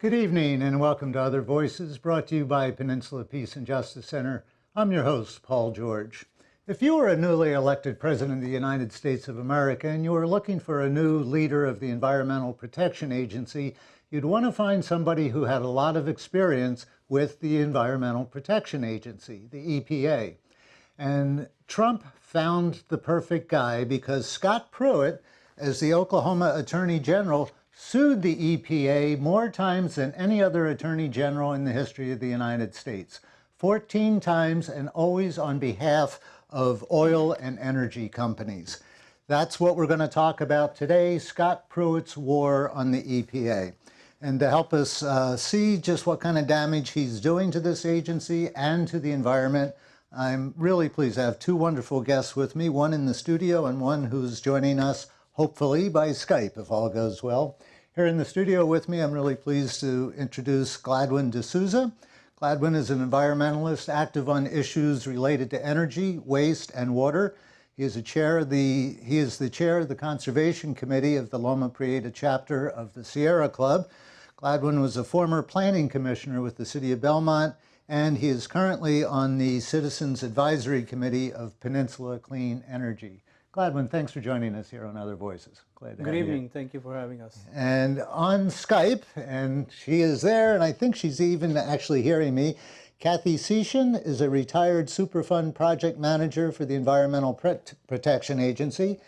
Good evening and welcome to Other Voices, brought to you by Peninsula Peace and Justice Center. I'm your host, Paul George. If you were a newly elected President of the United States of America and you were looking for a new leader of the Environmental Protection Agency, you'd want to find somebody who had a lot of experience with the Environmental Protection Agency, the EPA. And Trump found the perfect guy because Scott Pruitt, as the Oklahoma Attorney General, sued the EPA more times than any other Attorney General in the history of the United States. 14 times, and always on behalf of oil and energy companies. That's what we're going to talk about today, Scott Pruitt's war on the EPA. And to help us see just what kind of damage he's doing to this agency and to the environment, I'm really pleased to have two wonderful guests with me, one in the studio and one who's joining us, hopefully, by Skype, if all goes well. Here in the studio with me, I'm really pleased to introduce GLADWYN D'Souza. GLADWYN is an environmentalist active on issues related to energy, waste, and water. He is the chair of the Conservation Committee of the Loma Prieta chapter of the Sierra Club. GLADWYN was a former planning commissioner with the city of Belmont, and he is currently on the Citizens Advisory Committee of Peninsula Clean Energy. GLADWYN, thanks for joining us here on Other Voices. Glad to have you. Good evening. Thank you for having us. And on Skype, and she is there, and I think she's even actually hearing me, Kathy SETIAN is a retired Superfund project manager for the Environmental Protection Agency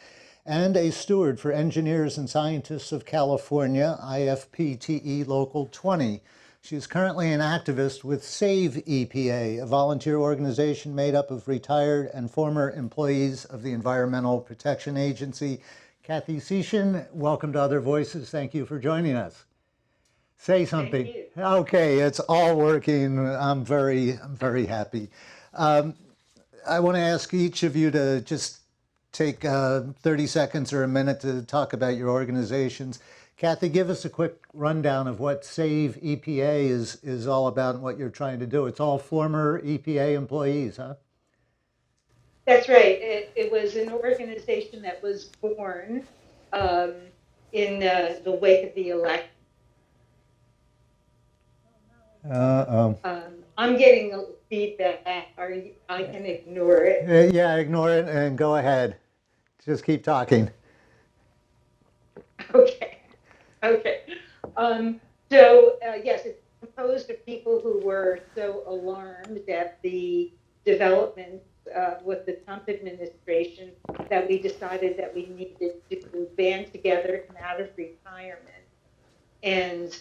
and a steward for Engineers and Scientists of California, IFPTE Local 20. She is currently an activist with Save EPA, a volunteer organization made up of retired and former employees of the Environmental Protection Agency. Kathy SETIAN, welcome to Other Voices. Thank you for joining us. Say something. Thank you. Okay, it's all working. I'm very happy. I want to ask each of you to just take 30 seconds or a minute to talk about your organizations. Kathy, give us a quick rundown of what Save EPA is all about and what you're trying to do. It's all former EPA employees, huh? That's right. It was an organization that was born in the wake of the election. I'm getting a feedback. I can ignore it. Yeah, ignore it and go ahead. Just keep talking. Okay. Yes, it's composed of people who were so alarmed at the developments with the Trump administration that we decided that we needed to band together, come out of retirement, and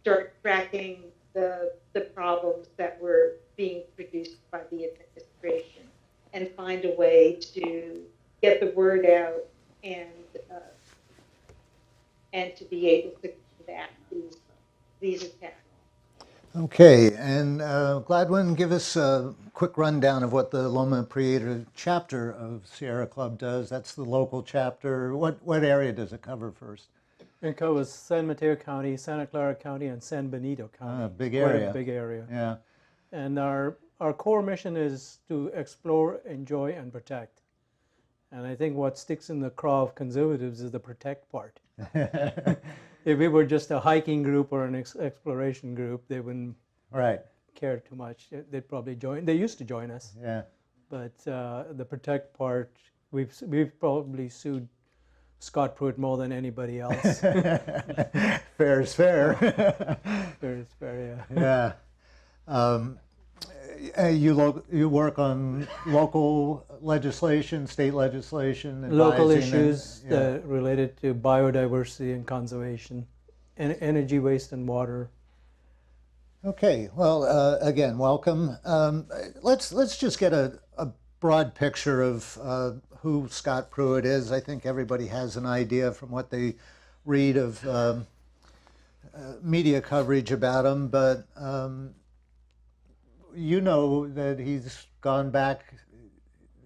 start tracking the problems that were being produced by the administration and find a way to get the word out and to be able to combat these attacks. Okay, and GLADWYN, give us a quick rundown of what the Loma Prieta chapter of Sierra Club does. That's the local chapter. What area does it cover first? It covers San Mateo County, Santa Clara County, and San Benito County. Big area. Quite a big area. Yeah. And our core mission is to explore, enjoy, and protect. And I think what sticks in the craw of conservatives is the protect part. If we were just a hiking group or an exploration group, they wouldn't care too much. They'd probably join. They used to join us. Yeah. But the protect part, we've probably sued Scott Pruitt more than anybody else. Fair is fair. Fair is fair, yeah. Yeah. You work on local legislation, state legislation, Local advising issues related to biodiversity and conservation, and energy, waste, and water. Okay. Well, again, welcome. Let's just get a broad picture of who Scott Pruitt is. I think everybody has an idea from what they read of media coverage about him, but you know that he's gone back.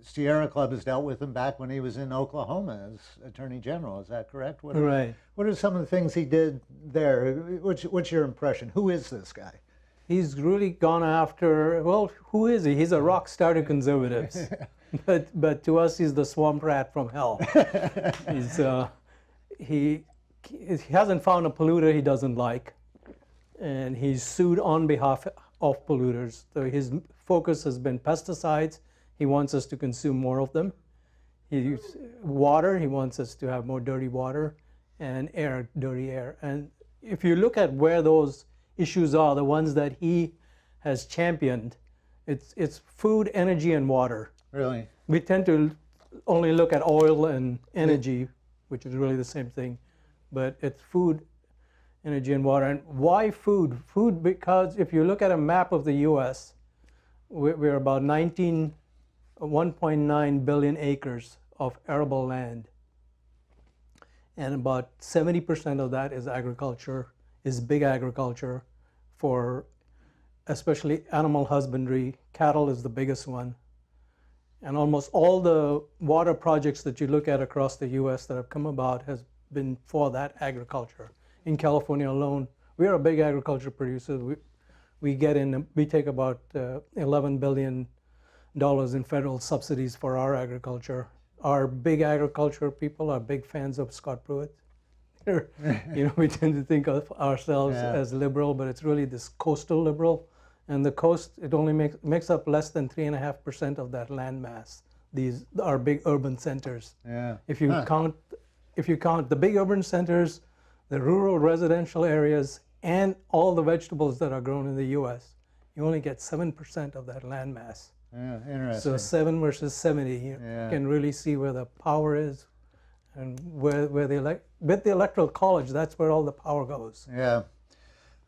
Sierra Club has dealt with him back when he was in Oklahoma as Attorney General. Is that correct? Right. What are some of the things he did there? What's your impression? Who is this guy? He's really gone after, well, who is he? He's a rock star to conservatives. But to us, he's the swamp rat from hell. He hasn't found a polluter he doesn't like. and he's sued on behalf of polluters. So his focus has been pesticides. He wants us to consume more of them. Water, he wants us to have more dirty water, and air, dirty air. And if you look at where those issues are, the ones that he has championed, it's food, energy, and water. Really? We tend to only look at oil and energy, which is really the same thing, but it's food, energy, and water. And why food? Food because if you look at a map of the U.S., we're about 1.9 billion acres of arable land. And about 70% of that is agriculture, is big agriculture for especially animal husbandry. Cattle is the biggest one. And almost all the water projects that you look at across the US that have come about has been for that agriculture. In California alone, we are a big agriculture producer. We take about $11 billion in federal subsidies for our agriculture. Our big agriculture people are big fans of Scott Pruitt. We tend to think of ourselves as liberal, but it's really this coastal liberal. And the coast, it only makes up less than 3.5% of that land mass. These are big urban centers. Yeah. If you count the big urban centers, the rural residential areas, and all the vegetables that are grown in the U.S., you only get 7% of that land mass. Yeah, interesting. So 7 versus 70, you can really see where the power is, and where with the electoral college, that's where all the power goes. Yeah.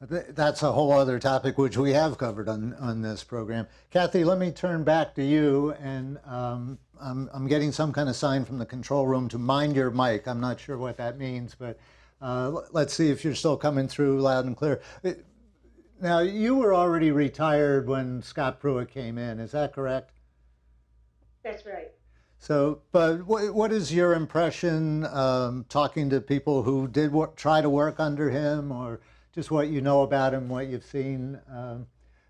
That's a whole other topic which we have covered on this program. Kathy, let me turn back to you, and I'm getting some kind of sign from the control room to mind your mic. I'm not sure what that means, but let's see if you're still coming through loud and clear. Now, you were already retired when Scott Pruitt came in, is that correct? That's right. So, but what is your impression talking to people who did try to work under him, or just what you know about him, what you've seen?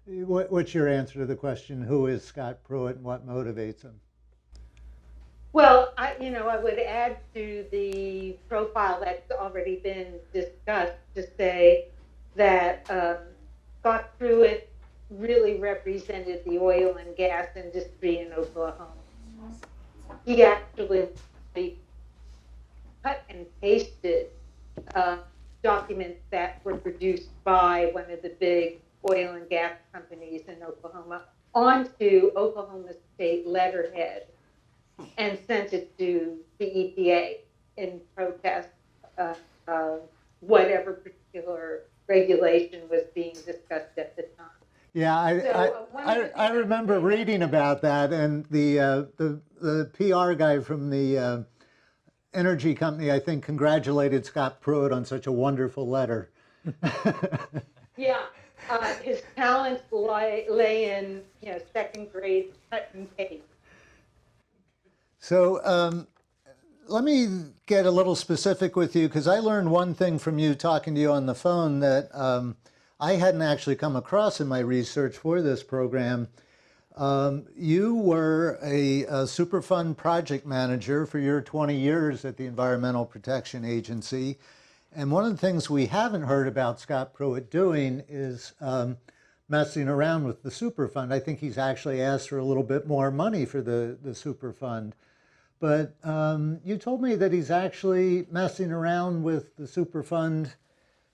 What's your answer to the question, who is Scott Pruitt and what motivates him? Well, I would add to the profile that's already been discussed to say that Scott Pruitt really represented the oil and gas industry in Oklahoma. He actually cut and pasted documents that were produced by one of the big oil and gas companies in Oklahoma onto Oklahoma State letterhead and sent it to the EPA in protest of whatever particular regulation was being discussed at the time. Yeah, I remember reading about that, and the PR guy from the energy company, I think, congratulated Scott Pruitt on such a wonderful letter. Yeah, his talents lay in second grade cut and paste. So let me get a little specific with you, because I learned one thing from you talking to you on the phone that I hadn't actually come across in my research for this program. You were a Superfund project manager for your 20 years at the Environmental Protection Agency. And one of the things we haven't heard about Scott Pruitt doing is messing around with the Superfund. I think he's actually asked for a little bit more money for the Superfund. But you told me that he's actually messing around with the Superfund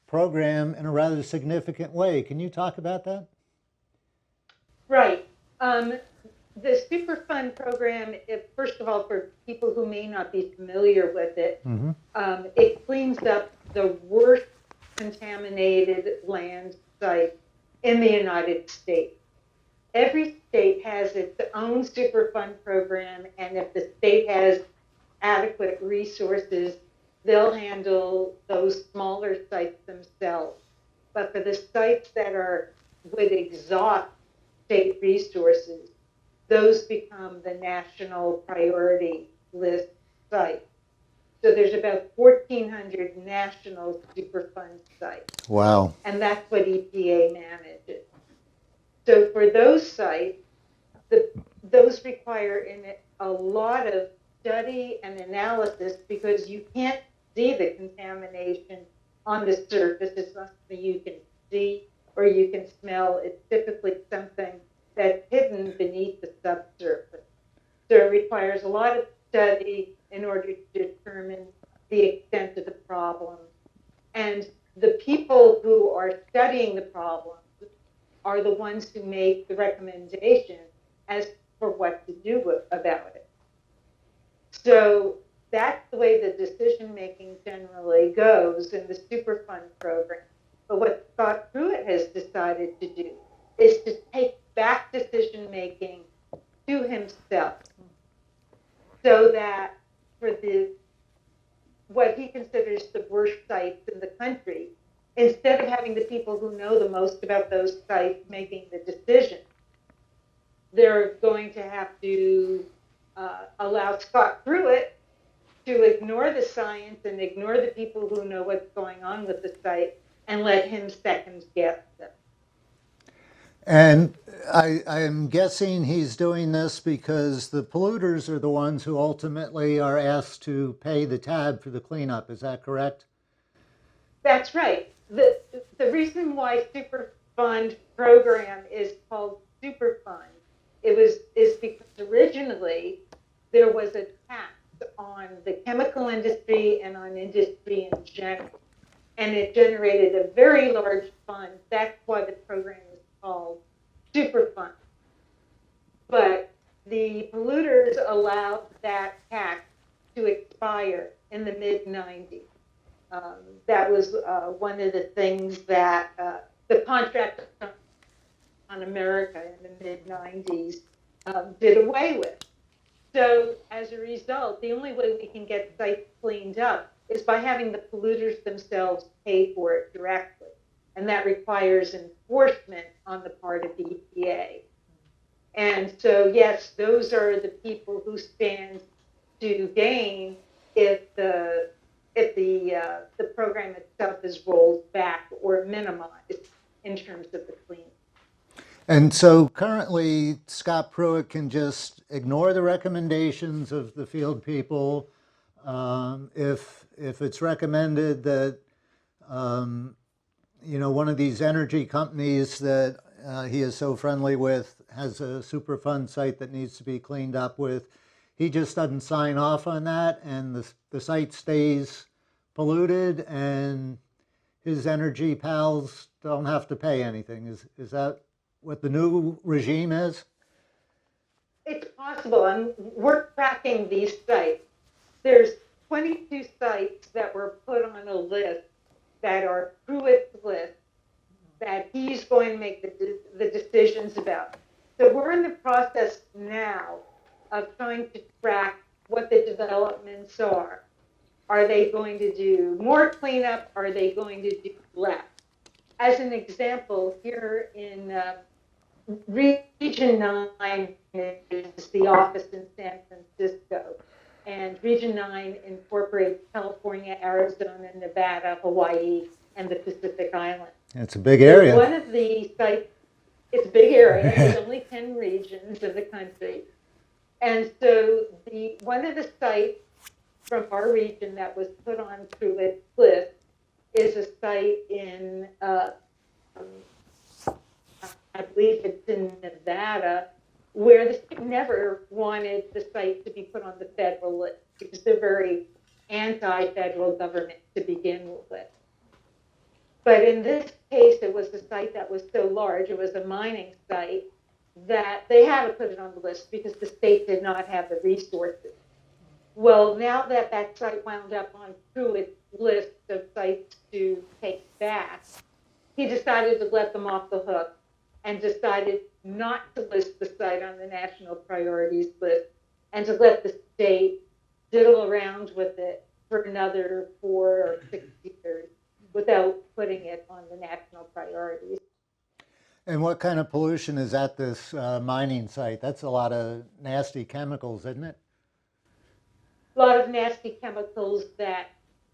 program in a rather significant way. Can you talk about that? Right. The Superfund program, first of all, for people who may not be familiar with it, it cleans up the worst contaminated land site in the United States. Every state has its own Superfund program, and if the state has adequate resources, they'll handle those smaller sites themselves. But for the sites that would exhaust state resources, those become the national priority list sites. So there's about 1,400 national Superfund sites. Wow. And that's what EPA manages. So for those sites, those require a lot of study and analysis, because you can't see the contamination on the surface. It's not something you can see or you can smell. It's typically something that's hidden beneath the subsurface. So it requires a lot of study in order to determine the extent of the problem. And the people who are studying the problem are the ones who make the recommendation as for what to do about it. So that's the way the decision-making generally goes in the Superfund program. But what Scott Pruitt has decided to do is to take back decision-making to himself, so that for what he considers the worst sites in the country, instead of having the people who know the most about those sites making the decision, they're going to have to allow Scott Pruitt to ignore the science and ignore the people who know what's going on with the site and let him second guess them. And I'm guessing he's doing this because the polluters are the ones who ultimately are asked to pay the tab for the cleanup. Is that correct? That's right. The reason why Superfund program is called Superfund is because originally there was a tax on the chemical industry and on industry in general, and it generated a very large fund. That's why the program is called Superfund. But the polluters allowed that tax to expire in the mid-90s. That was one of the things that the contract on America in the mid-90s did away with. So as a result, the only way we can get sites cleaned up is by having the polluters themselves pay for it directly. And that requires enforcement on the part of the EPA. And so, yes, those are the people who stand to gain if the program itself is rolled back or minimized in terms of the cleanup. And so currently, Scott Pruitt can just ignore the recommendations of the field people. If it's recommended that one of these energy companies that he is so friendly with has a Superfund site that needs to be cleaned up with, he just doesn't sign off on that, and the site stays polluted, and his energy pals don't have to pay anything. Is that what the new regime is? It's possible, and we're tracking these sites. There's 22 sites that were put on a list that are Pruitt's list that he's going to make the decisions about. So we're in the process now of trying to track what the developments are. Are they going to do more cleanup? Are they going to do less? As an example, here in Region 9 is the office in San Francisco, and Region 9 incorporates California, Arizona, Nevada, Hawaii, and the Pacific Islands. It's a big area. One of the sites, it's a big area. There's only 10 regions of the country. And so one of the sites from our region that was put on Pruitt's list is a site in, I believe it's in Nevada, where the state never wanted the site to be put on the federal list because they're very anti-federal government to begin with. But in this case, it was a site that was so large, it was a mining site, that they had to put it on the list because the state did not have the resources. Well, now that that site wound up on Pruitt's list of sites to take back, he decided to let them off the hook and decided not to list the site on the national priorities list and to let the state diddle around with it for another 4 or 6 years without putting it on the national priorities. And what kind of pollution is at this mining site? That's a lot of nasty chemicals, isn't it? A lot of nasty chemicals that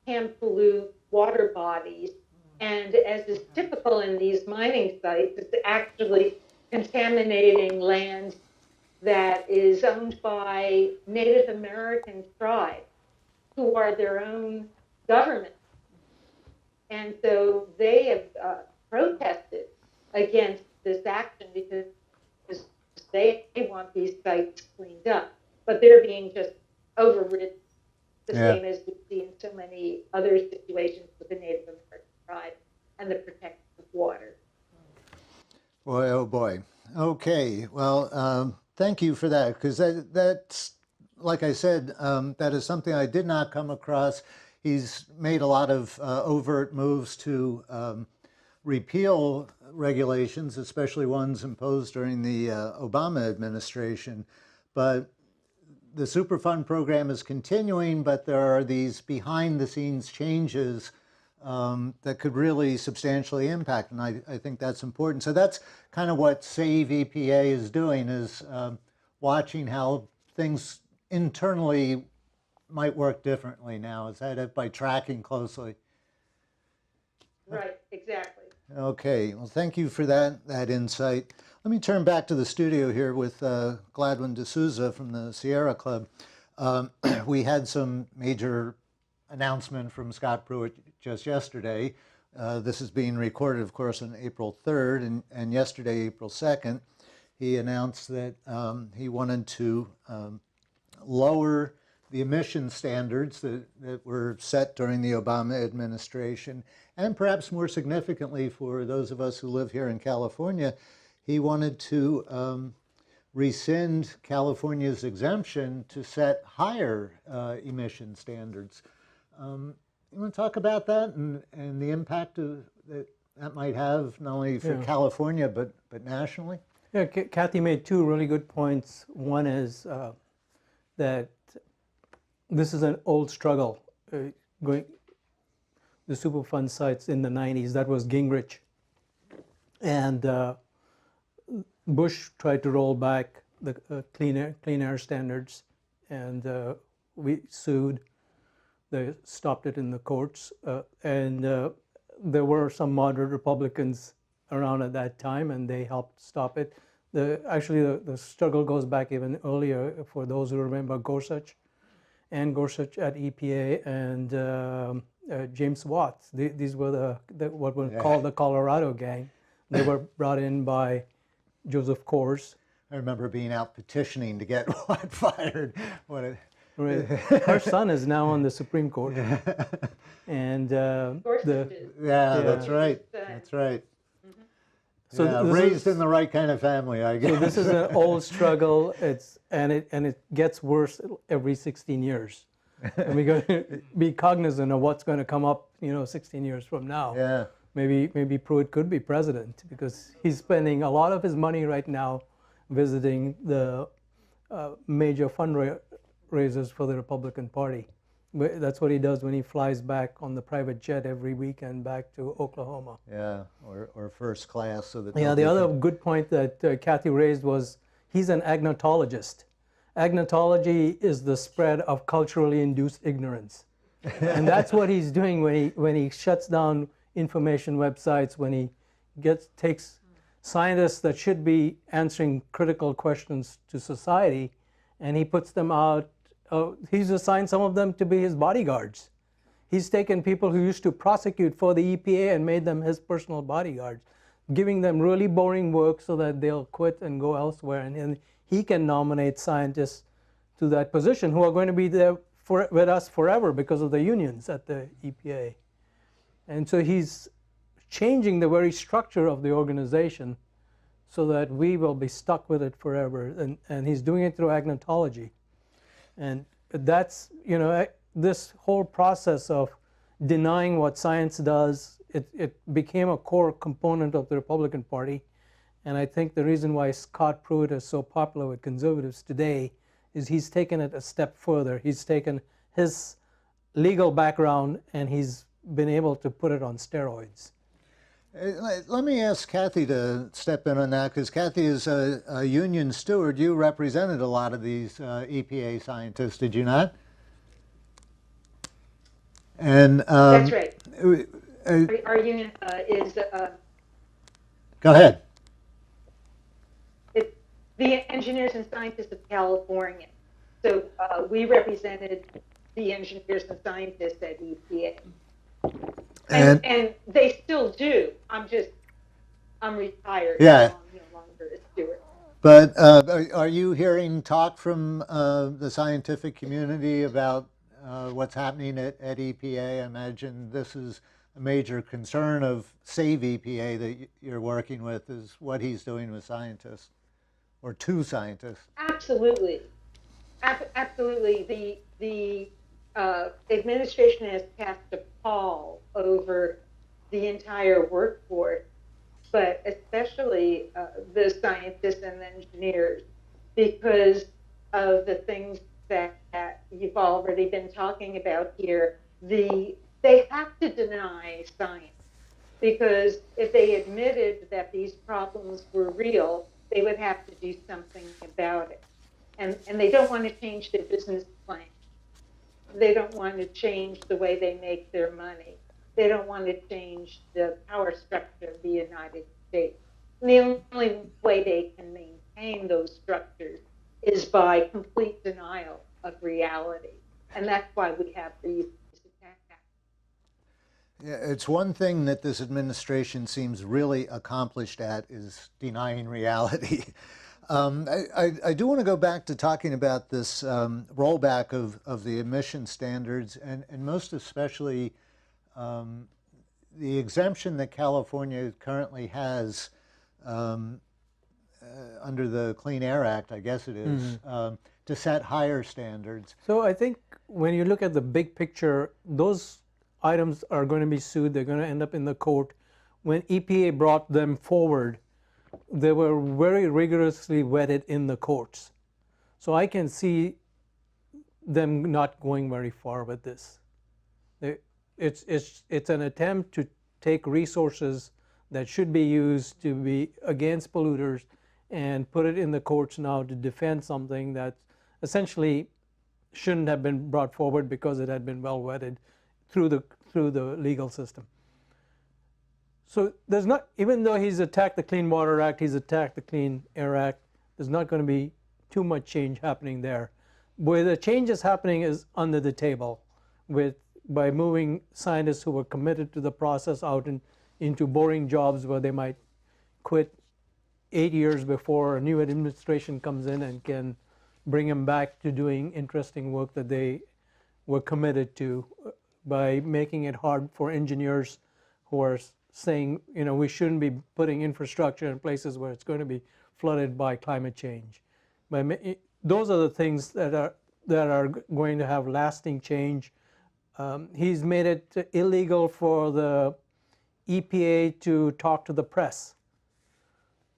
can pollute water bodies. And as is typical in these mining sites, it's actually contaminating land that is owned by Native American tribes who are their own government. And so they have protested against this action because they want these sites cleaned up, but they're being just overridden, the same as we see in so many other situations with the Native American tribe and the protection of water. Boy, oh boy. Okay, well, thank you for that, because that's, like I said, that is something I did not come across. He's made a lot of overt moves to repeal regulations, especially ones imposed during the Obama administration. But the Superfund program is continuing, but there are these behind-the-scenes changes that could really substantially impact, and I think that's important. So that's kind of what Save EPA is doing, is watching how things internally might work differently now. Is that it, by tracking closely? Right, exactly. Okay, well, thank you for that insight. Let me turn back to the studio here with GLADWYN D'Souza from the Sierra Club. We had some major announcement from Scott Pruitt just yesterday. This is being recorded, of course, on April 3rd, and yesterday, April 2nd, he announced that he wanted to lower the emission standards that were set during the Obama administration, and perhaps more significantly for those of us who live here in California, he wanted to rescind California's exemption to set higher emission standards. You want to talk about that and the impact that might have not only for California but nationally? Yeah, Kathy made two really good points. One is that this is an old struggle. The Superfund sites in the 90s, that was Gingrich. And Bush tried to roll back the clean air standards, and we sued. They stopped it in the courts, and there were some moderate Republicans around at that time, and they helped stop it. Actually, the struggle goes back even earlier, for those who remember Gorsuch at EPA, and James Watts. These were what were called the Colorado Gang. They were brought in by Joseph Coors. I remember being out petitioning to get Watt fired. Right. Her son is now on the Supreme Court. And that's right. That's right. So raised in the right kind of family, I guess. So this is an old struggle. And it gets worse every 16 years. And we got to be cognizant of what's going to come up, 16 years from now. Yeah. Maybe Pruitt could be president, because he's spending a lot of his money right now visiting the major fundraisers for the Republican Party. That's what he does when he flies back on the private jet every weekend back to Oklahoma. Yeah, or first class. So that the other good point that Kathy raised was he's an agnotologist. Agnotology is the spread of culturally induced ignorance. And that's what he's doing when he shuts down information websites, when he takes scientists that should be answering critical questions to society, and he puts them out. He's assigned some of them to be his bodyguards. He's taken people who used to prosecute for the EPA and made them his personal bodyguards, giving them really boring work so that they'll quit and go elsewhere. And he can nominate scientists to that position who are going to be there with us forever because of the unions at the EPA. And so he's changing the very structure of the organization so that we will be stuck with it forever. And he's doing it through agnotology. And that's, this whole process of denying what science does, it became a core component of the Republican Party. And I think the reason why Scott Pruitt is so popular with conservatives today is he's taken it a step further. He's taken his legal background and he's been able to put it on steroids. Let me ask Kathy to step in on that, because Kathy is a union steward. You represented a lot of these EPA scientists, did you not? And that's right. Our union is... Go ahead. It's the Engineers and Scientists of California. So we represented the engineers and scientists at EPA. And they still do. I'm just I'm retired. Yeah. So I'm no longer a steward. But are you hearing talk from the scientific community about what's happening at EPA? I imagine this is a major concern of Save EPA that you're working with, is what he's doing with scientists, or to scientists. Absolutely. Absolutely. The administration has cast a pall over the entire workforce, but especially the scientists and the engineers, because of the things that you've already been talking about here. They have to deny science, because if they admitted that these problems were real, they would have to do something about it. And they don't want to change their business plan. They don't want to change the way they make their money. They don't want to change the power structure of the United States. And the only way they can maintain those structures is by complete denial of reality. And that's why we have these attacks. Yeah, it's one thing that this administration seems really accomplished at, is denying reality. I do want to go back to talking about this rollback of the emission standards, and most especially the exemption that California currently has under the Clean Air Act, I guess it is, to set higher standards. So I think when you look at the big picture, those items are going to be sued. They're going to end up in the court. When EPA brought them forward, they were very rigorously vetted in the courts. So I can see them not going very far with this. It's an attempt to take resources that should be used to be against polluters and put it in the courts now to defend something that essentially shouldn't have been brought forward because it had been well vetted through the legal system. So there's not, even though he's attacked the Clean Water Act, he's attacked the Clean Air Act, there's not going to be too much change happening there. Where the change is happening is under the table, by moving scientists who were committed to the process out into boring jobs where they might quit 8 years before a new administration comes in and can bring them back to doing interesting work that they were committed to, by making it hard for engineers who are saying, we shouldn't be putting infrastructure in places where it's going to be flooded by climate change. Those are the things that are going to have lasting change. He's made it illegal for the EPA to talk to the press.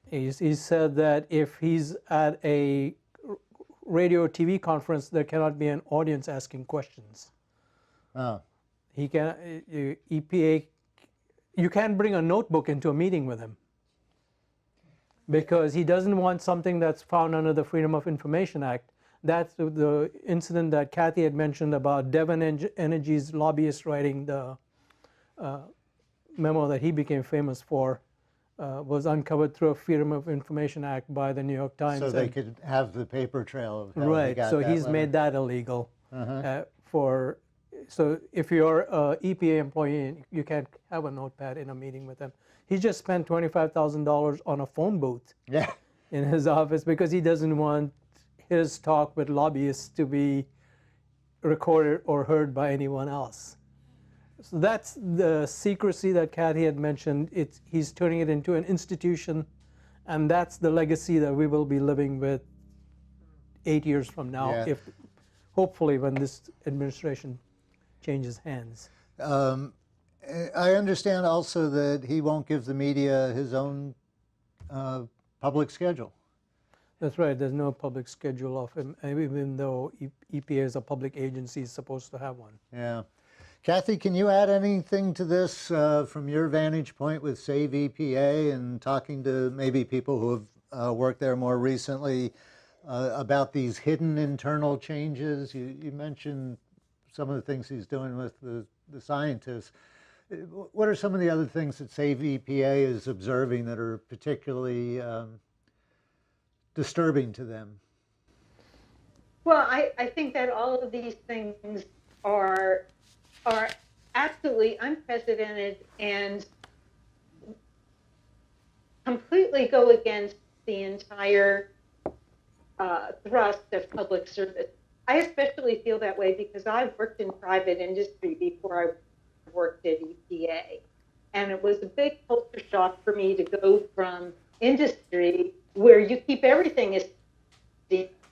He said that if he's at a radio or TV conference, there cannot be an audience asking questions. Oh. He can, EPA, you can't bring a notebook into a meeting with him, because he doesn't want something that's found under the Freedom of Information Act. That's the incident that Kathy had mentioned about Devon Energy's lobbyist writing the memo that he became famous for, was uncovered through a Freedom of Information Act by the New York Times. So they could have the paper trail of how right. they got So that he's letter. made that illegal. So if you're an EPA employee, you can't have a notepad in a meeting with him. He just spent $25,000 on a phone booth in his office because he doesn't want his talk with lobbyists to be recorded or heard by anyone else. So that's the secrecy that Kathy had mentioned. He's turning it into an institution, and that's the legacy that we will be living with 8 years from now, if hopefully when this administration changes hands. I understand also that he won't give the media his own public schedule. That's right. There's no public schedule of him, even though EPA is a public agency, is supposed to have one. Yeah. Kathy, can you add anything to this from your vantage point with Save EPA and talking to maybe people who have worked there more recently about these hidden internal changes? You mentioned some of the things he's doing with the scientists. What are some of the other things that Save EPA is observing that are particularly disturbing to them? Well, I think that all of these things are absolutely unprecedented, and completely go against the entire thrust of public service. I especially feel that way because I've worked in private industry before I worked at EPA. And it was a big culture shock for me to go from industry where you keep everything as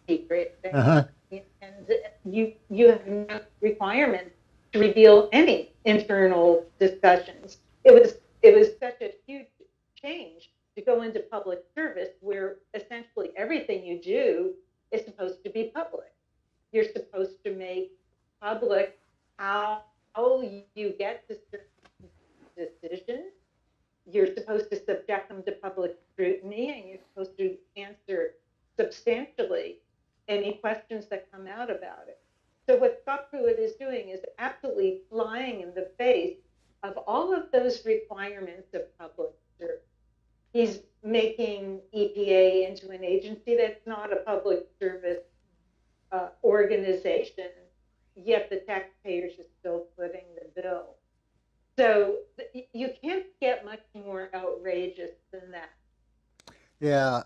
secret and you have no requirement to reveal any internal discussions. It was such a huge change to go into public service where essentially everything you do is supposed to be public. You're supposed to make public how you get to certain decisions. You're supposed to subject them to public scrutiny, and you're supposed to answer substantially any questions that come out about it. So what Scott Pruitt is doing is absolutely flying in the face of all of those requirements of public service. He's making EPA into an agency that's not a public service organization, yet the taxpayers are still footing the bill. So you can't get much more outrageous than that. Yeah,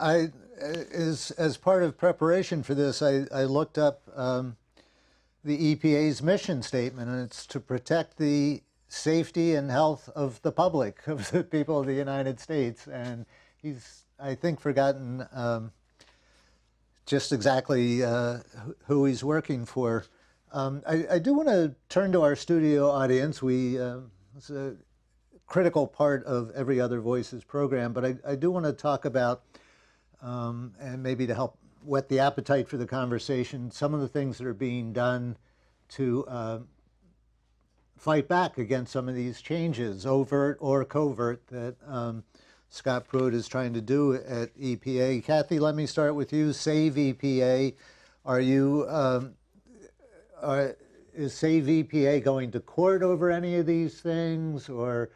as part of preparation for this, I looked up the EPA's mission statement, and it's to protect the safety and health of the public, of the people of the United States. And he's, I think, forgotten just exactly who he's working for. I do want to turn to our studio audience. It's a critical part of Every Other Voices program, but I do want to talk about, and maybe to help whet the appetite for the conversation, some of the things that are being done to fight back against some of these changes, overt or covert, that Scott Pruitt is trying to do at EPA. Kathy, let me start with you. Save EPA. Is Save EPA going to court over any of these things? Or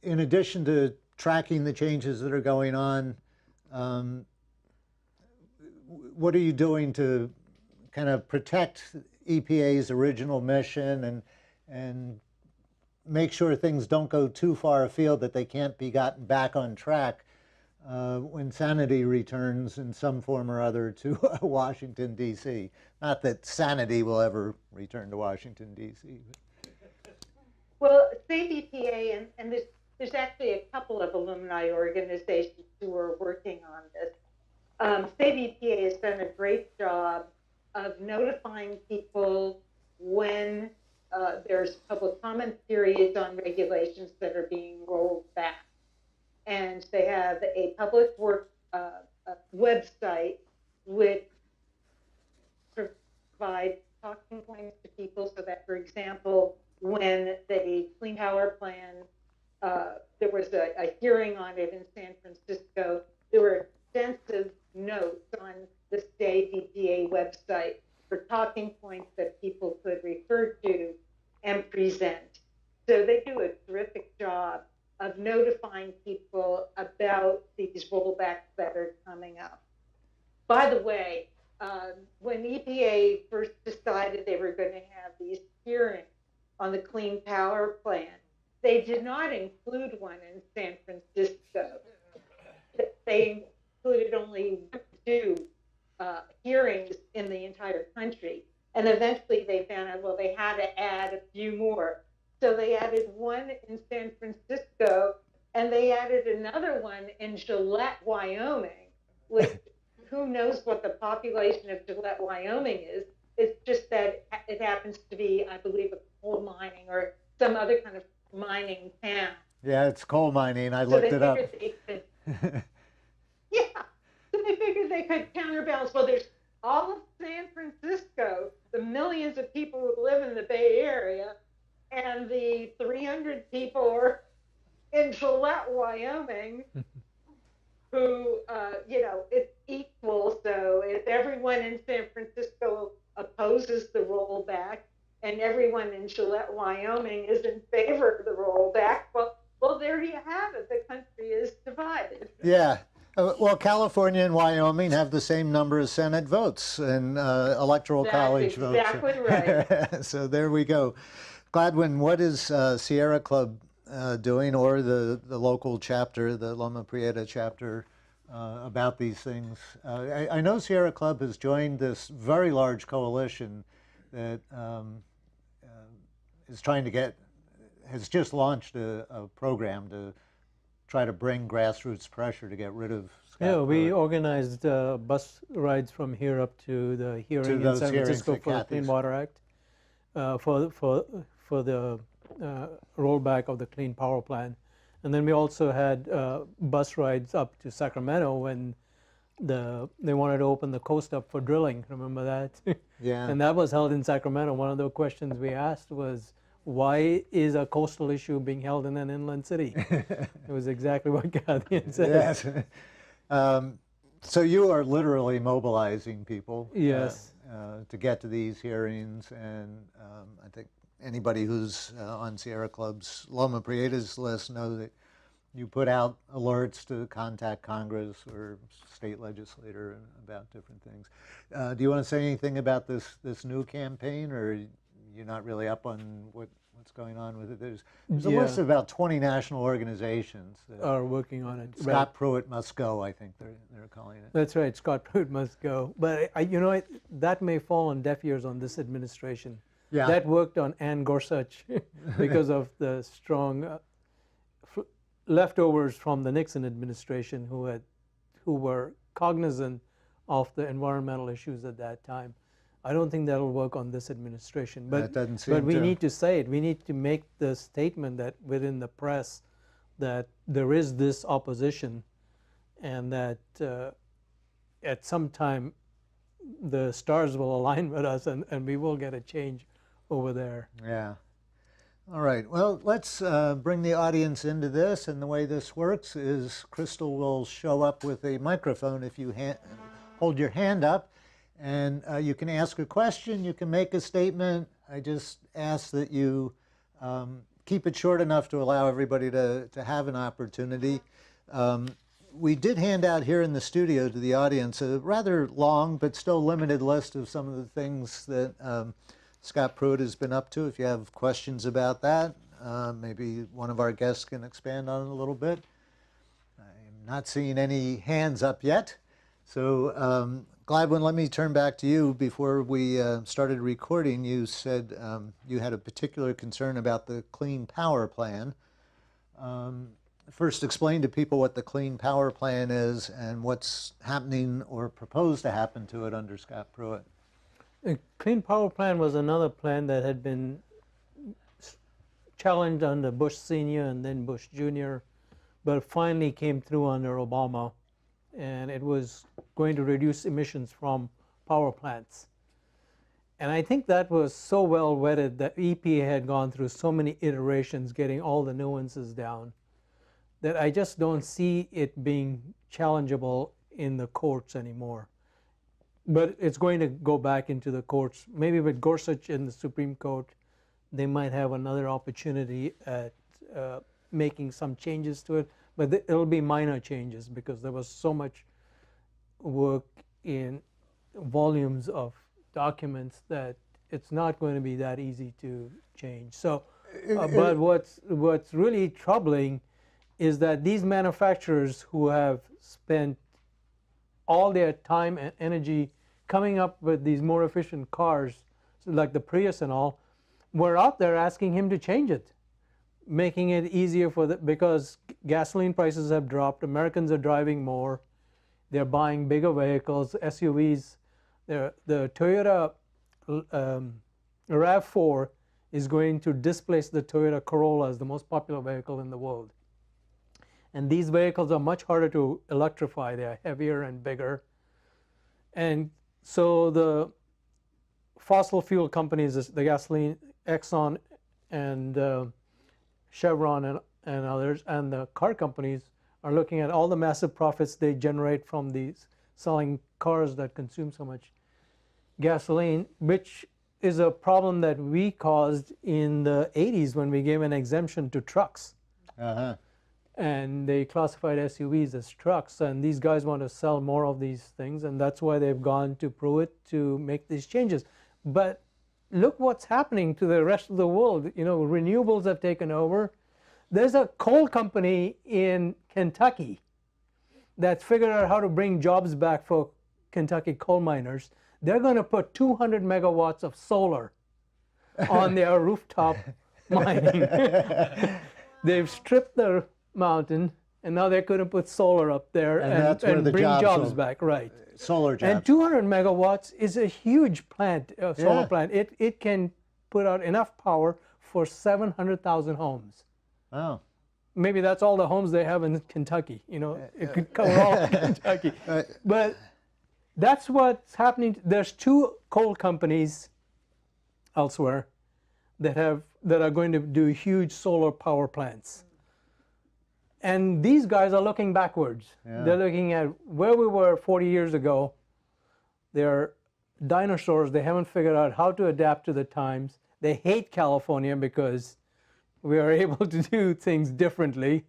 in addition to tracking the changes that are going on, what are you doing to kind of protect EPA's original mission and make sure things don't go too far afield, that they can't be gotten back on track when sanity returns in some form or other to Washington, D.C.? Not that sanity will ever return to Washington, D.C. Well, Save EPA, and there's actually a couple of alumni organizations who are working on this. Save EPA has done a great job of notifying people when there's public comment periods on regulations that are being rolled back. And they have a public work website which provides talking points to people so that, for example, when the Clean Power Plan, there was a hearing on it in San Francisco, there were extensive notes on the Save EPA website for talking points that people could refer to and present. So they do a terrific job of notifying people about these rollbacks that are coming up. By the way, when EPA first decided they were going to have these hearings on the Clean Power Plan, they did not include one in San Francisco. They included only 2 hearings in the entire country. And eventually they found out, well, they had to add a few more. So they added one in San Francisco, and they added another one in Gillette, Wyoming, which who knows what the population of Gillette, Wyoming is. It's just that it happens to be, I believe, a coal mining or some other kind of mining town. Yeah, it's coal mining. I looked it up. Yeah, so they figured they could counterbalance. Well, there's all of San Francisco, the millions of people who live in the Bay Area, and the 300 people in Gillette, Wyoming, who, it's equal. So if everyone in San Francisco opposes the rollback and everyone in Gillette, Wyoming is in favor of the rollback, well, there you have it. The country is divided. Yeah. Well, California and Wyoming have the same number of Senate votes and electoral college votes. That's exactly right. So there we go. GLADWYN, what is Sierra Club doing, or the local chapter, the Loma Prieta chapter, about these things. I know Sierra Club has joined this very large coalition that is trying to has just launched a program to try to bring grassroots pressure to get rid of Scott Yeah, we Pruitt. organized bus rides from here up to the hearing in those San hearings Francisco at for the Clean Kathy's. Water Act, for the rollback of the Clean Power Plan. And then we also had bus rides up to Sacramento when they wanted to open the coast up for drilling. Remember that? Yeah. And that was held in Sacramento. One of the questions we asked was, why is a coastal issue being held in an inland city? It was exactly what GLADWYN said. Yes. So you are literally mobilizing people Yes. To get to these hearings, and I think anybody who's on Sierra Club's Loma Prieta's list know that you put out alerts to contact Congress or state legislator about different things. Do you want to say anything about this new campaign, or you're not really up on what's going on with it? There's a list of about 20 national organizations that are working on it. Scott Pruitt must go, I think they're calling it. That's right, Scott Pruitt must go. But that may fall on deaf ears on this administration. Yeah. That worked on Ann Gorsuch because of the strong leftovers from the Nixon administration who were cognizant of the environmental issues at that time. I don't think that'll work on this administration. But, that doesn't seem but we need to say it. We need to make the statement that within the press that there is this opposition, and that at some time the stars will align with us, and we will get a change over there. Yeah. All right. Well, let's bring the audience into this. And the way this works is Crystal will show up with a microphone if you hold your hand up. And you can ask a question, you can make a statement. I just ask that you keep it short enough to allow everybody to have an opportunity. We did hand out here in the studio to the audience a rather long but still limited list of some of the things that Scott Pruitt has been up to. If you have questions about that, maybe one of our guests can expand on it a little bit. I'm not seeing any hands up yet. So GLADWYN, let me turn back to you. Before we started recording, you said you had a particular concern about the Clean Power Plan. First, explain to people what the Clean Power Plan is and what's happening or proposed to happen to it under Scott Pruitt. The Clean Power Plan was another plan that had been challenged under Bush Sr. and then Bush Jr., but finally came through under Obama. And it was going to reduce emissions from power plants. And I think that was so well vetted that EPA had gone through so many iterations getting all the nuances down that I just don't see it being challengeable in the courts anymore. But it's going to go back into the courts. Maybe with Gorsuch in the Supreme Court, they might have another opportunity at making some changes to it. But it'll be minor changes because there was so much work in volumes of documents that it's not going to be that easy to change. So, but what's really troubling is that these manufacturers who have spent all their time and energy coming up with these more efficient cars, like the Prius and all, were out there asking him to change it, making it easier because gasoline prices have dropped, Americans are driving more, they're buying bigger vehicles, SUVs. The Toyota RAV4 is going to displace the Toyota Corolla as the most popular vehicle in the world. And these vehicles are much harder to electrify. They are heavier and bigger. And so the fossil fuel companies, the gasoline, Exxon and Chevron and others, and the car companies are looking at all the massive profits they generate from these selling cars that consume so much gasoline, which is a problem that we caused in the 80s when we gave an exemption to trucks. Uh-huh. And they classified SUVs as trucks, and these guys want to sell more of these things, and that's why they've gone to Pruitt to make these changes. But look what's happening to the rest of the world. You know, renewables have taken over. There's a coal company in Kentucky that's figured out how to bring jobs back for Kentucky coal miners. They're going to put 200 megawatts of solar on their rooftop mining. They've stripped the mountain, and now they're going to put solar up there and bring jobs back. Right. Solar jobs. And 200 megawatts is a huge plant, solar plant. It can put out enough power for 700,000 homes. Wow. Maybe that's all the homes they have in Kentucky. You know, it could cover all of Kentucky. But that's what's happening. There's 2 coal companies elsewhere that are going to do huge solar power plants. And these guys are looking backwards. Yeah. They're looking at where we were 40 years ago. They're dinosaurs. They haven't figured out how to adapt to the times. They hate California because we are able to do things differently.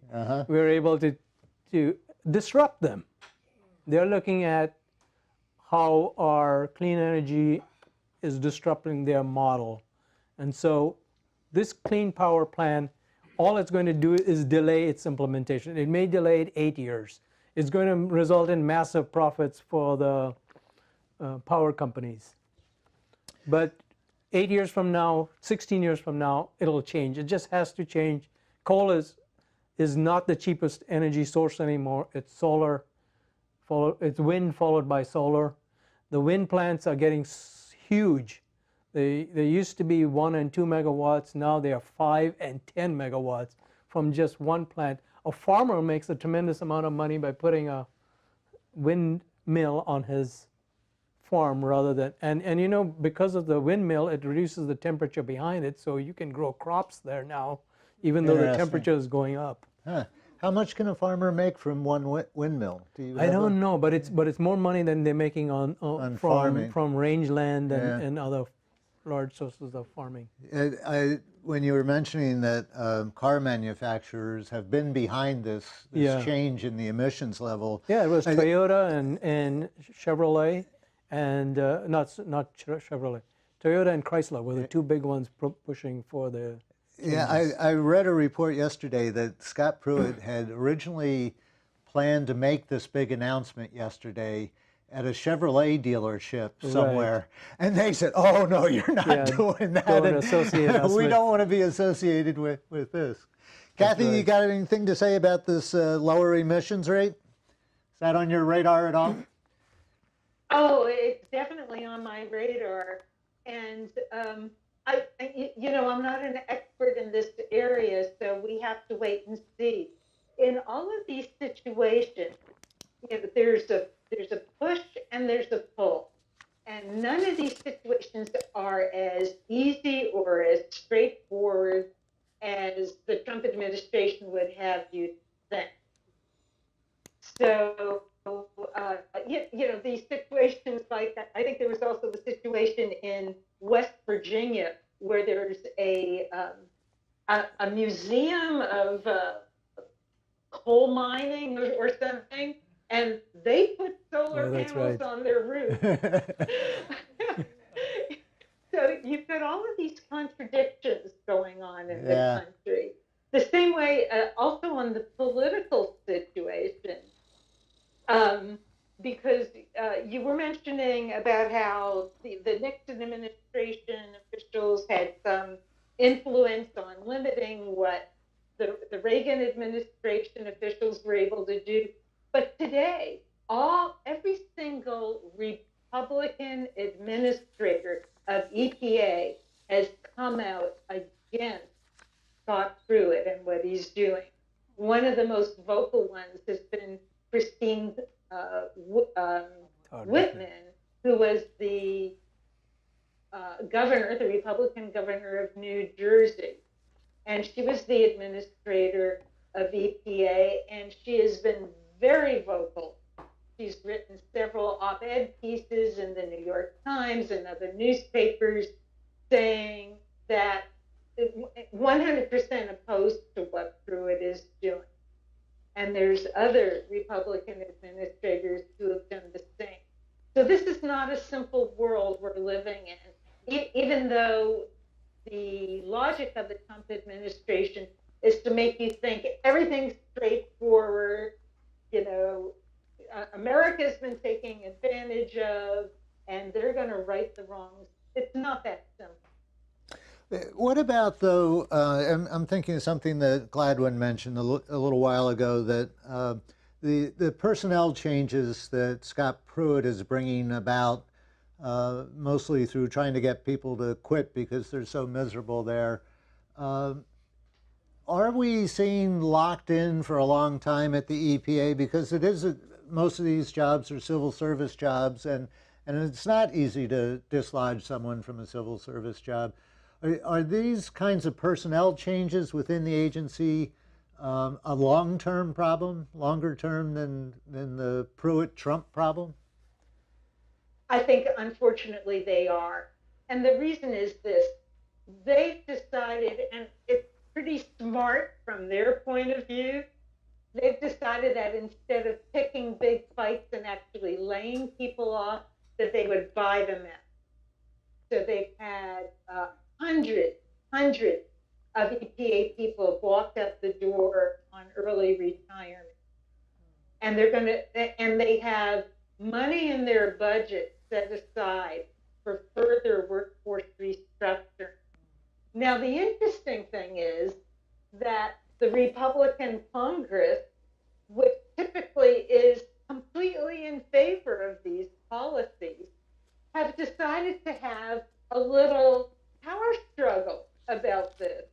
We are able to disrupt them. They're looking at how our clean energy is disrupting their model. And so this clean power plan, all it's going to do is delay its implementation. It may delay it 8 years. It's going to result in massive profits for the power companies. But 8 years from now, 16 years from now, it'll change. It just has to change. Coal is not the cheapest energy source anymore. It's solar, it's wind followed by solar. The wind plants are getting huge. They used to be 1 and 2 megawatts. Now they are 5 and 10 megawatts from just one plant. A farmer makes a tremendous amount of money by putting a windmill on his farm rather than, and you know, because of the windmill, it reduces the temperature behind it, so you can grow crops there now, even though the temperature is going up. Huh. How much can a farmer make from one windmill? I don't know, but it's more money than they're making from rangeland and other large sources of farming. When you were mentioning that car manufacturers have been behind this change in the emissions level. Yeah, it was Toyota and Chevrolet, and not Chevrolet. Toyota and Chrysler were the 2 big ones pushing for the changes. Yeah, I read a report yesterday that Scott Pruitt had originally planned to make this big announcement yesterday at a Chevrolet dealership somewhere, and they said, "Oh no, you're not doing that. Don't associate us we don't want to be associated with this." Kathy, you got anything to say about this lower emissions rate? Is that on your radar at all? Oh, it's definitely on my radar, and I'm not an expert in this area, so we have to wait and see. In all of these situations, there's a push and there's a pull, and none of these situations are as easy or as straightforward as the Trump administration would have you think. So, these situations, like I think there was also the situation in West Virginia where there's a museum of coal mining or something, and they put solar panels on their roof. So you've got all of these contradictions going on in the country. The same way also on the political situation, because you were mentioning about how the Nixon administration officials had some influence on limiting what the Reagan administration officials were able to do. But today, every single Republican administrator of EPA has come out against Scott Pruitt and what he's doing. One of the most vocal ones has been Christine Whitman, who was the governor, the Republican governor of New Jersey. And she was the administrator of EPA, and she has been very vocal. She's written several op-ed pieces in the New York Times and other newspapers saying that 100% opposed to what Pruitt is doing. And there's other Republican administrators who have done the same. So this is not a simple world we're living in, even though the logic of the Trump administration is to make you think everything's straightforward, you know, America's been taking advantage of, and they're going to right the wrongs. It's not that simple. What about, though, I'm thinking of something that GLADWYN mentioned a little while ago, that the personnel changes that Scott Pruitt is bringing about, mostly through trying to get people to quit because they're so miserable there. Are we seeing locked in for a long time at the EPA? Because it is most of these jobs are civil service jobs, and it's not easy to dislodge someone from a civil service job. Are these kinds of personnel changes within the agency a long-term problem, longer term than the Pruitt-Trump problem? I think, unfortunately, they are. And the reason is this. They've decided, and it's pretty smart from their point of view, they've decided that instead of picking big fights and actually laying people off, that they would buy them out. So they've had hundreds of EPA people walked out the door on early retirement. And they have money in their budget set aside for further workforce restructuring. Now, the interesting thing is that the Republican Congress, which typically is completely in favor of these policies, have decided to have a little power struggle about this.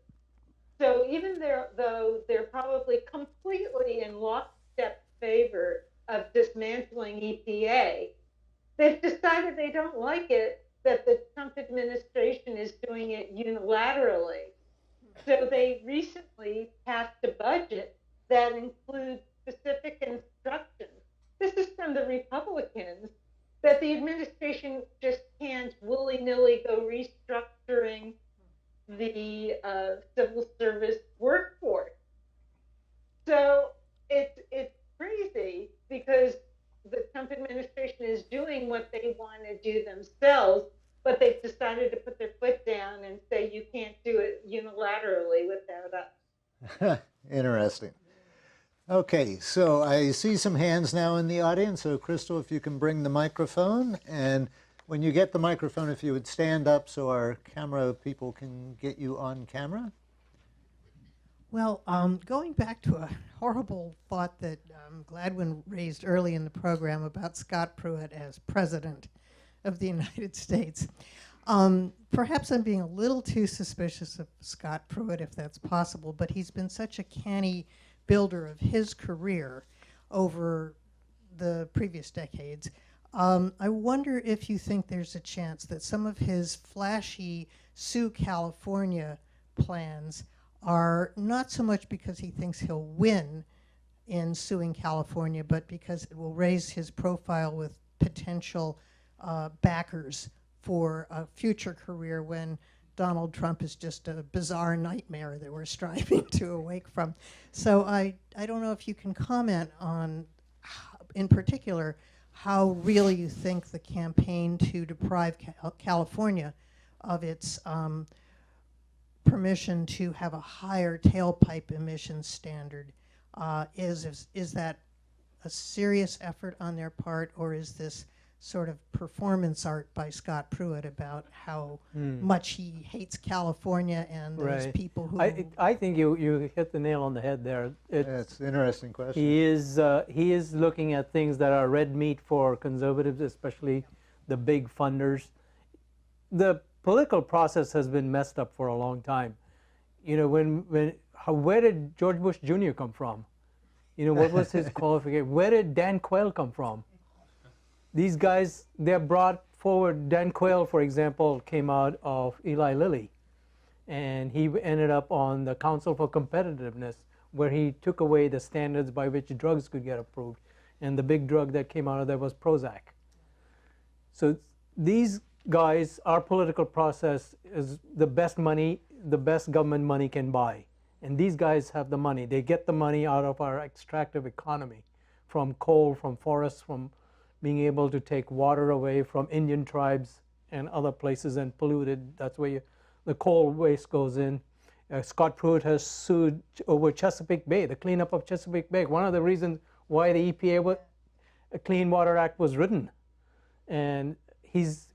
So even though they're probably completely in lockstep favor of dismantling EPA, they've decided they don't like it that the Trump administration is doing it unilaterally. So they recently passed a budget that includes specific instructions. This is from the Republicans, that the administration just can't willy-nilly go restructuring the civil service workforce. So it's crazy because the Trump administration is doing what they want to do themselves, but they've decided to put their foot down and say you can't do it unilaterally without us. Interesting. Okay, so I see some hands now in the audience. So Crystal, if you can bring the microphone, and when you get the microphone, if you would stand up so our camera people can get you on camera. Well, going back to a horrible thought that GLADWYN raised early in the program about Scott Pruitt as President of the United States. Perhaps I'm being a little too suspicious of Scott Pruitt, if that's possible, but he's been such a canny builder of his career over the previous decades. I wonder if you think there's a chance that some of his flashy Sue California plans are not so much because he thinks he'll win in suing California, but because it will raise his profile with potential backers for a future career when Donald Trump is just a bizarre nightmare that we're striving to awake from. So I don't know if you can comment on, in particular, how really you think the campaign to deprive California of its permission to have a higher tailpipe emissions standard. Is that a serious effort on their part, or is this sort of performance art by Scott Pruitt about how much he hates California and those people who... I think you hit the nail on the head there. It's an interesting question. He is looking at things that are red meat for conservatives, especially the big funders. The political process has been messed up for a long time. You know, where did George Bush Jr. come from? You know, what was his qualification? Where did Dan Quayle come from? These guys, they're brought forward. Dan Quayle, for example, came out of Eli Lilly, and he ended up on the Council for Competitiveness, where he took away the standards by which drugs could get approved, and the big drug that came out of there was Prozac. So these guys, our political process is the best money, the best government money can buy. And these guys have the money. They get the money out of our extractive economy, from coal, from forests, from being able to take water away from Indian tribes and other places and pollute it. That's where the coal waste goes in. Scott Pruitt has sued over Chesapeake Bay, the cleanup of Chesapeake Bay. One of the reasons why the EPA Clean Water Act was written. And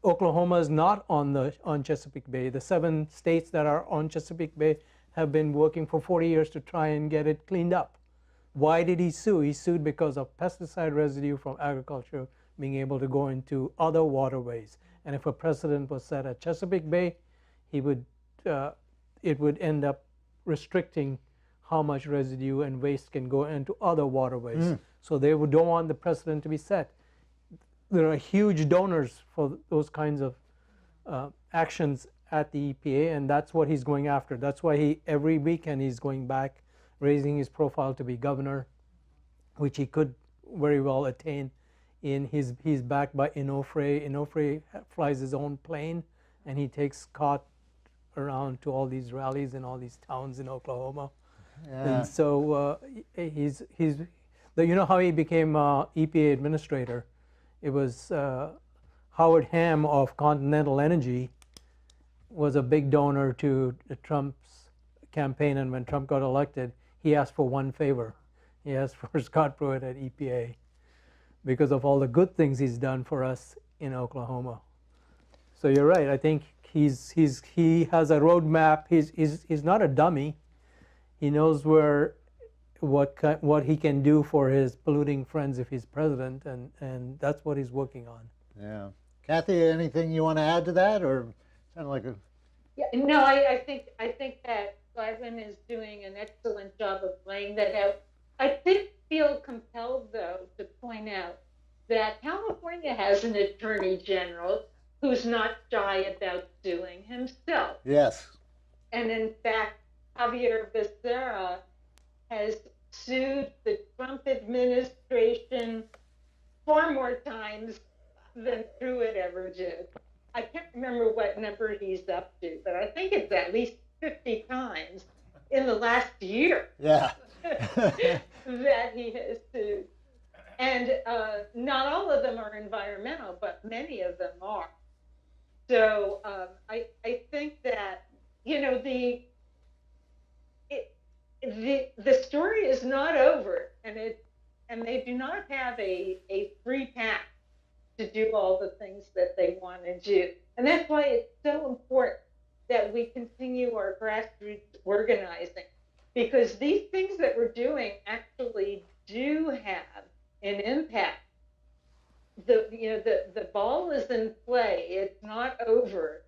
Oklahoma is not on Chesapeake Bay. The 7 states that are on Chesapeake Bay have been working for 40 years to try and get it cleaned up. Why did he sue? He sued because of pesticide residue from agriculture being able to go into other waterways. And if a precedent was set at Chesapeake Bay, it would end up restricting how much residue and waste can go into other waterways. So they don't want the precedent to be set. There are huge donors for those kinds of actions at the EPA, and that's what he's going after. That's why every weekend he's going back, raising his profile to be governor, which he could very well attain. He's backed by Onofre. Onofre flies his own plane, and he takes Scott around to all these rallies in all these towns in Oklahoma. Yeah. And so you know how he became EPA administrator? It was Howard Hamm of Continental Energy was a big donor to Trump's campaign, and when Trump got elected, he asked for one favor. He asked for Scott Pruitt at EPA because of all the good things he's done for us in Oklahoma. So you're right. I think he has a roadmap. He's not a dummy. He knows what he can do for his polluting friends if he's president, and that's what he's working on. Yeah. Kathy, anything you want to add to that, or sound like a? Yeah, no, I think that GLADWYN is doing an excellent job of laying that out. I feel compelled, though, to point out that California has an attorney general who's not shy about suing himself. Yes. And in fact, Javier Becerra has sued the Trump administration far more times than Pruitt ever did. I can't remember what number he's up to, but I think it's at least 50 times in the last year. Yeah. That he has sued. And not all of them are environmental, but many of them are. So I think that, you know, the story is not over, and they do not have a free path to do all the things that they want to do. And that's why it's so important that we continue our grassroots organizing, because these things that we're doing actually do have an impact. The ball is in play. It's not over,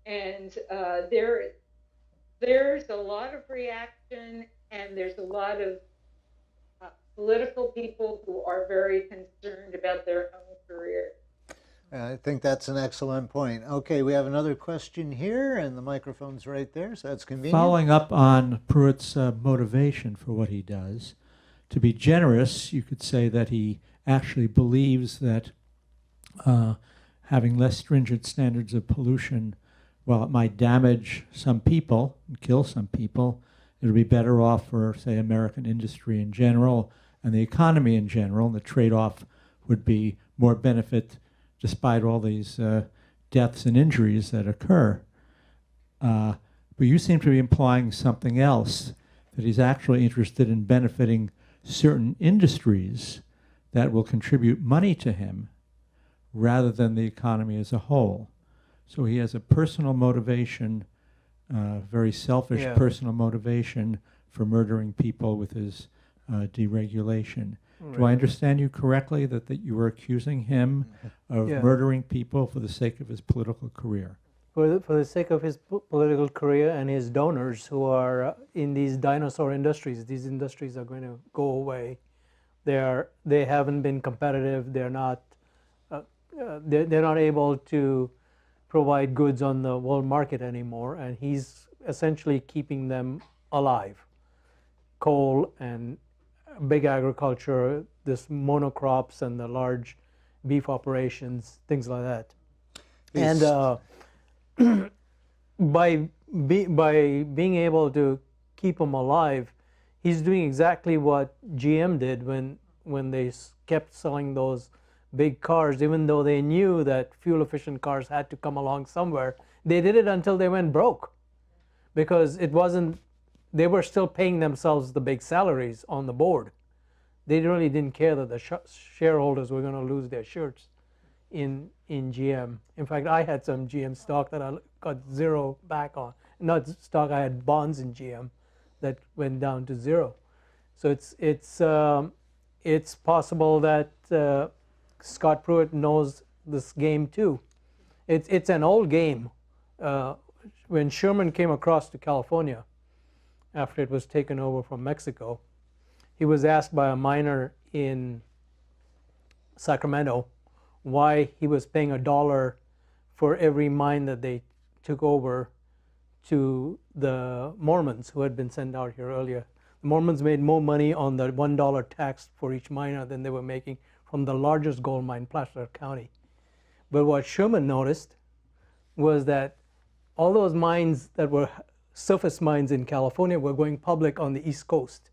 and there's a lot of reaction, and there's a lot of political people who are very concerned about their own career. I think that's an excellent point. Okay, we have another question here, and the microphone's right there, so that's convenient. Following up on Pruitt's motivation for what he does, to be generous, you could say that he actually believes that having less stringent standards of pollution, while it might damage some people and kill some people, it would be better off for, say, American industry in general and the economy in general. And the trade-off would be more benefit despite all these deaths and injuries that occur. But you seem to be implying something else, that he's actually interested in benefiting certain industries that will contribute money to him rather than the economy as a whole. So he has a personal motivation, very selfish personal motivation for murdering people with his deregulation. Right. Do I understand you correctly that you were accusing him of murdering people for the sake of his political career? For the sake of his political career and his donors who are in these dinosaur industries. These industries are going to go away. They haven't been competitive. They're not able to provide goods on the world market anymore, and he's essentially keeping them alive. Coal and big agriculture, this monocrops and the large beef operations, things like that. And by being able to keep them alive, he's doing exactly what GM did when they kept selling those big cars, even though they knew that fuel-efficient cars had to come along somewhere. They did it until they went broke. because it wasn't, they were still paying themselves the big salaries on the board. They really didn't care that the shareholders were going to lose their shirts in GM. In fact, I had some GM stock that I got zero back on. Not stock, I had bonds in GM that went down to zero. So it's possible that Scott Pruitt knows this game too. It's an old game. When Sherman came across to California after it was taken over from Mexico, he was asked by a miner in Sacramento why he was paying $1 for every mine that they took over to the Mormons who had been sent out here earlier. The Mormons made more money on the $1 tax for each miner than they were making from the largest gold mine, Placer County. But what Sherman noticed was that all those mines that were surface mines in California were going public on the East Coast.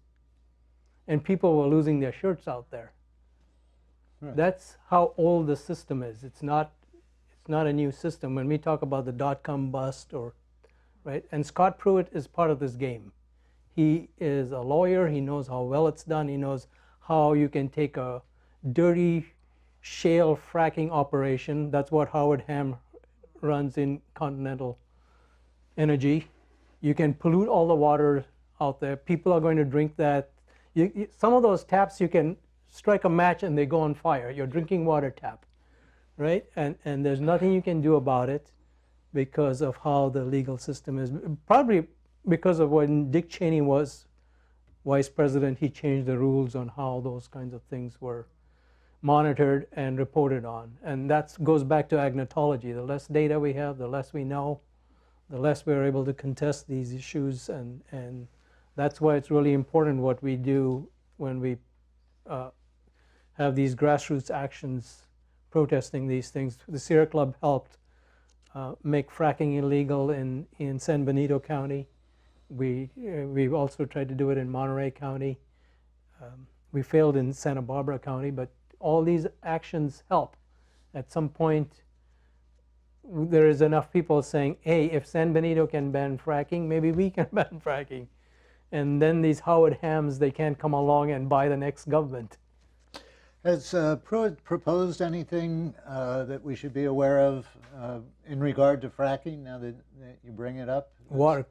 And people were losing their shirts out there. Right. That's how old the system is. It's not a new system. When we talk about the dot-com bust, right? And Scott Pruitt is part of this game. He is a lawyer. He knows how well it's done. He knows how you can take a dirty shale fracking operation. That's what Howard Ham runs in Continental Energy. You can pollute all the water out there. People are going to drink that. Some of those taps, you can strike a match and they go on fire. Your drinking water tap, right? And there's nothing you can do about it because of how the legal system is. Probably because of when Dick Cheney was vice president, he changed the rules on how those kinds of things were monitored and reported on. And that goes back to agnotology. The less data we have, the less we know, the less we're able to contest these issues. And that's why it's really important what we do when we have these grassroots actions protesting these things. The Sierra Club helped make fracking illegal in San Benito County. We've also tried to do it in Monterey County. We failed in Santa Barbara County, but all these actions help. At some point, there is enough people saying, hey, if San Benito can ban fracking, maybe we can ban fracking. And then these Howard Hams, they can't come along and buy the next government. Has Pruitt proposed anything that we should be aware of in regard to fracking, now that you bring it up?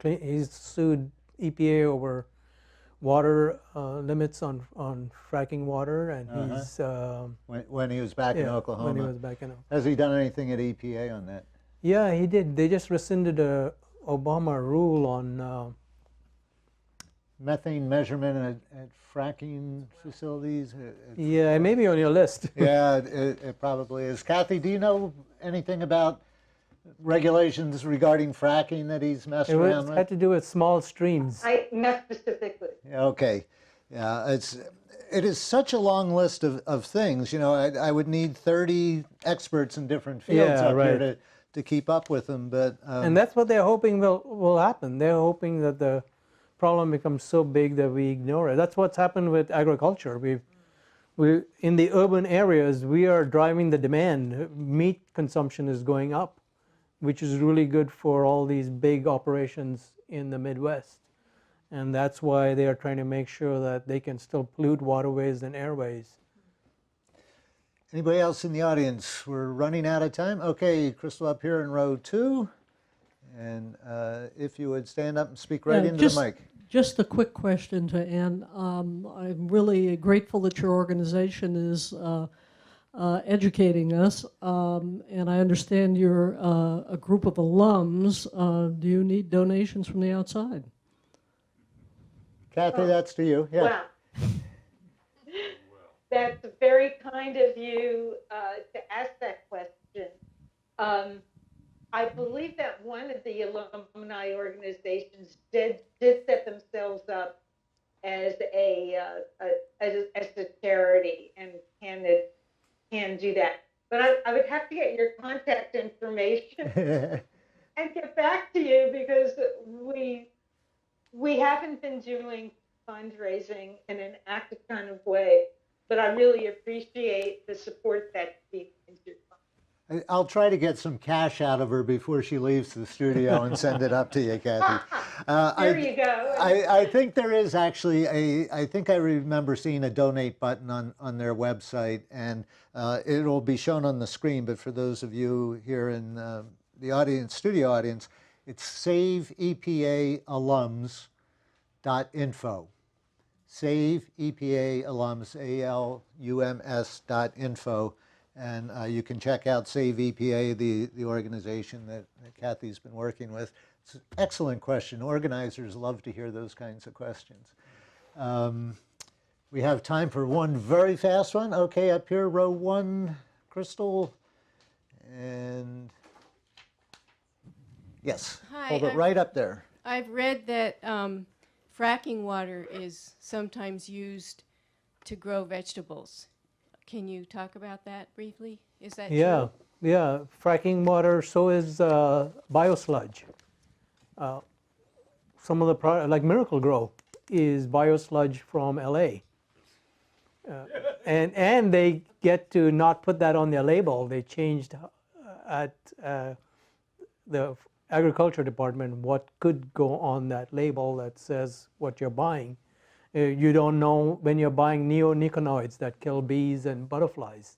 He's sued EPA over water limits on fracking water, and he's... when he was back in Oklahoma. When he was back in Oklahoma. Has he done anything at EPA on that? Yeah, he did. They just rescinded a Obama rule on... methane measurement at fracking facilities? Yeah, it may be on your list. Yeah, it probably is. Kathy, do you know anything about regulations regarding fracking that he's messed around with? It had to do with small streams. Not specifically. Okay. Yeah, it is such a long list of things. You know, I would need 30 experts in different fields here to keep up with them. But and that's what they're hoping will happen. They're hoping that the problem becomes so big that we ignore it. That's what's happened with agriculture. We in the urban areas, we are driving the demand. Meat consumption is going up, which is really good for all these big operations in the Midwest. And that's why they are trying to make sure that they can still pollute waterways and airways. Anybody else in the audience? We're running out of time. Okay, Crystal, up here in row 2. And if you would stand up and speak right into the mic. Just a quick question to Ann. I'm really grateful that your organization is educating us, and I understand you're a group of alums. Do you need donations from the outside? Kathy, that's to you. Yeah. Wow. That's very kind of you to ask that question. I believe that one of the alumni organizations did set themselves up as a charity and can do that. But I would have to get your contact information and get back to you, because we haven't been doing fundraising in an active kind of way. But I really appreciate the support that we can do. I'll try to get some cash out of her before she leaves the studio and send it up to you, Kathy. There you go. I think there is actually I think I remember seeing a donate button on their website, and it'll be shown on the screen, but for those of you here in the audience, studio audience, it's Save EPA alums.info. Save EPA alums, ALUMS.info. And you can check out Save EPA, the organization that Kathy's been working with. It's an excellent question. Organizers love to hear those kinds of questions. We have time for one very fast one. Okay, up here, row 1, Crystal. And yes, Hi, hold it right up there. I've read that fracking water is sometimes used to grow vegetables. Can you talk about that briefly? Is that Yeah, true? yeah. Fracking water, so is biosludge. Some of the like Miracle Grow is biosludge from LA. And they get to not put that on their label. They changed at the agriculture department what could go on that label that says what you're buying. You don't know when you're buying neonicotinoids that kill bees and butterflies.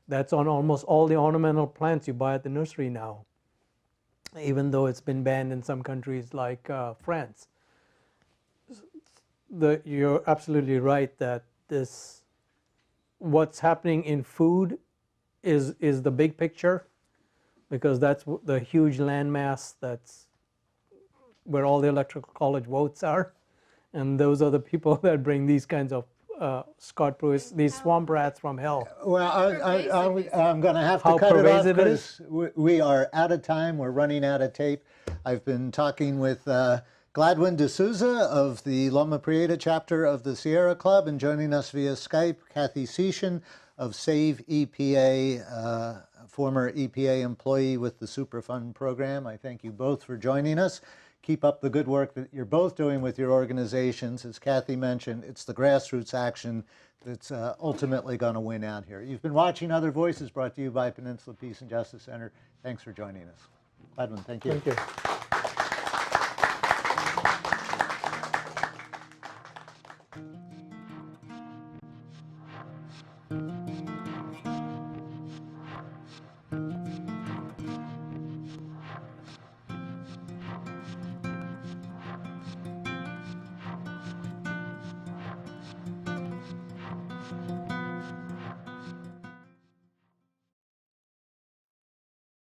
That's on almost all the ornamental plants you buy at the nursery now, even though it's been banned in some countries like France. You're absolutely right that what's happening in food is the big picture, because that's the huge landmass that's where all the electoral college votes are. And those are the people that bring these kinds of Scott Pruitt, these swamp rats from hell. Well, I'm going to have to How cut it off pervasive it is? because we are out of time. We're running out of tape. I've been talking with GLADWYN D'Souza of the Loma Prieta chapter of the Sierra Club, and joining us via Skype, Kathy Setian of Save EPA, former EPA employee with the Superfund program. I thank you both for joining us. Keep up the good work that you're both doing with your organizations. As Kathy mentioned, it's the grassroots action that's ultimately going to win out here. You've been watching Other Voices, brought to you by Peninsula Peace and Justice Center. Thanks for joining us. GLADWYN, thank you. Thank you.